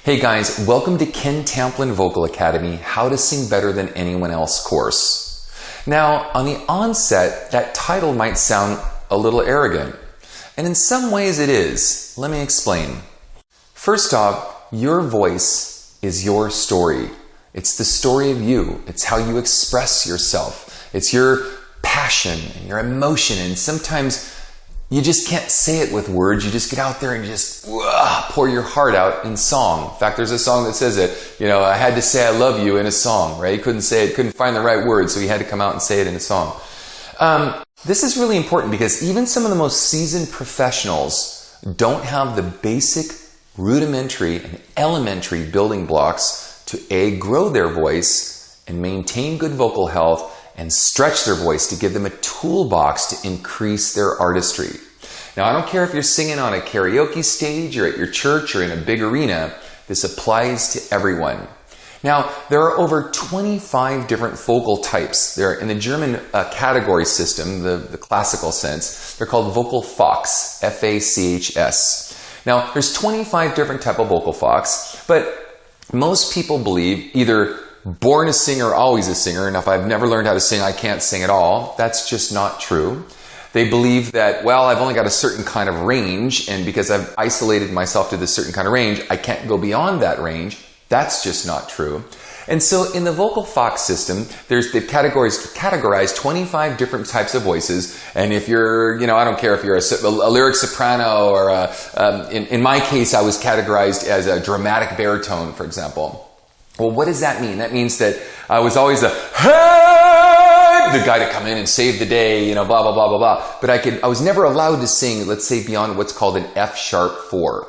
Hey guys, welcome to Ken Tamplin Vocal Academy, How to Sing Better Than Anyone Else course. Now, on the onset, that title might sound a little arrogant. And in some ways it is. Let me explain. First off, your voice is your story. It's the story of you. It's how you express yourself. It's your passion and your emotion, and sometimes you just can't say it with words. You just get out there and just pour your heart out in song. In fact, there's a song that says it. You know, I had to say I love you in a song, right? He couldn't say it, couldn't find the right words, so he had to come out and say it in a song. This is really important because even some of the most seasoned professionals don't have the basic, rudimentary, and elementary building blocks to A, grow their voice and maintain good vocal health, and stretch their voice to give them a toolbox to increase their artistry. Now, I don't care if you're singing on a karaoke stage or at your church or in a big arena, this applies to everyone. Now, there are over 25 different vocal types. They're in the German category system, the classical sense. They're called vocal Fachs, F-A-C-H-S. Now, there's 25 different type of vocal Fachs, but most people believe either born a singer, always a singer, and if I've never learned how to sing, I can't sing at all. That's just not true. They believe that, well, I've only got a certain kind of range, and because I've isolated myself to this certain kind of range, I can't go beyond that range. That's just not true. And so in the vocal Fachs system, they've categorized 25 different types of voices. And if you're, I don't care if you're a lyric soprano or in my case, I was categorized as a dramatic baritone, for example. Well, what does that mean? That means that I was always the guy to come in and save the day, blah, blah, blah, blah, blah. But I was never allowed to sing, let's say, beyond what's called an F#4.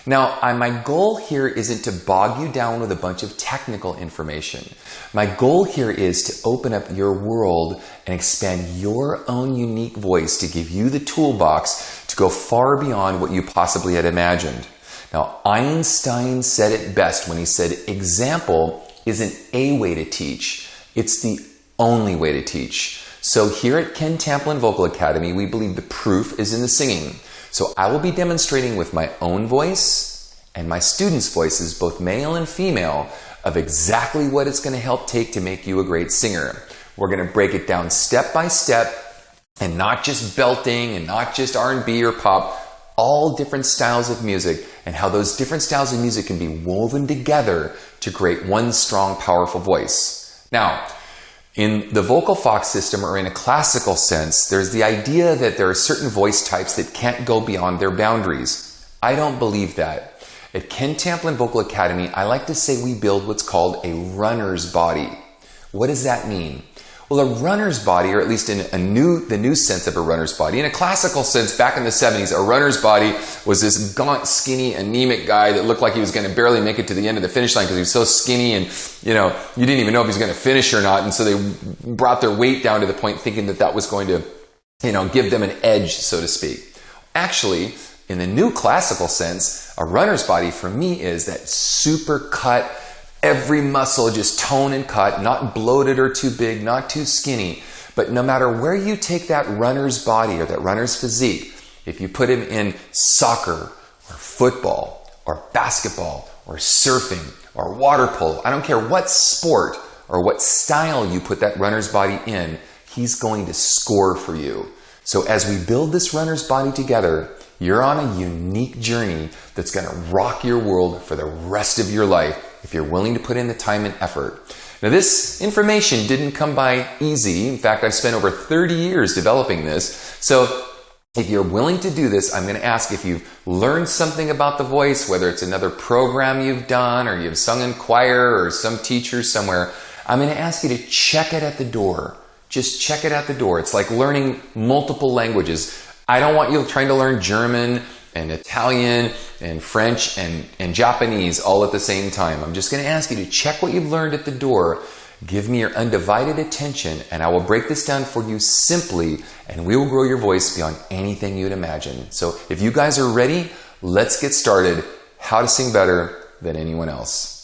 Now, my goal here isn't to bog you down with a bunch of technical information. My goal here is to open up your world and expand your own unique voice to give you the toolbox to go far beyond what you possibly had imagined. Now, Einstein said it best when he said, example isn't a way to teach, it's the only way to teach. So here at Ken Tamplin Vocal Academy, we believe the proof is in the singing. So I will be demonstrating with my own voice and my students' voices, both male and female, of exactly what it's going to help take to make you a great singer. We're going to break it down step by step, and not just belting and not just R&B or pop, all different styles of music, and how those different styles of music can be woven together to create one strong, powerful voice. Now, in the vocal Fachs system, or in a classical sense, there's the idea that there are certain voice types that can't go beyond their boundaries. I don't believe that. At Ken Tamplin Vocal Academy, I like to say we build what's called a runner's body. What does that mean? Well, a runner's body, or at least in the new sense of a runner's body, in a classical sense, back in the 70s, a runner's body was this gaunt, skinny, anemic guy that looked like he was going to barely make it to the end of the finish line because he was so skinny, and you didn't even know if he was going to finish or not, and so they brought their weight down to the point thinking that was going to, give them an edge, so to speak. Actually, in the new classical sense, a runner's body for me is that super cut, every muscle just tone and cut, not bloated or too big, not too skinny. But no matter where you take that runner's body or that runner's physique, if you put him in soccer or football or basketball or surfing or water polo, I don't care what sport or what style you put that runner's body in, he's going to score for you. So as we build this runner's body together, you're on a unique journey that's going to rock your world for the rest of your life if you're willing to put in the time and effort. Now, this information didn't come by easy. In fact, I've spent over 30 years developing this. So if you're willing to do this, I'm going to ask if you've learned something about the voice, whether it's another program you've done or you've sung in choir or some teacher somewhere, I'm going to ask you to check it at the door. Just check it at the door. It's like learning multiple languages. I don't want you trying to learn German and Italian and French and Japanese all at the same time. I'm just going to ask you to check what you've learned at the door. Give me your undivided attention, and I will break this down for you simply, and we will grow your voice beyond anything you'd imagine. So if you guys are ready, let's get started. How to sing better than anyone else.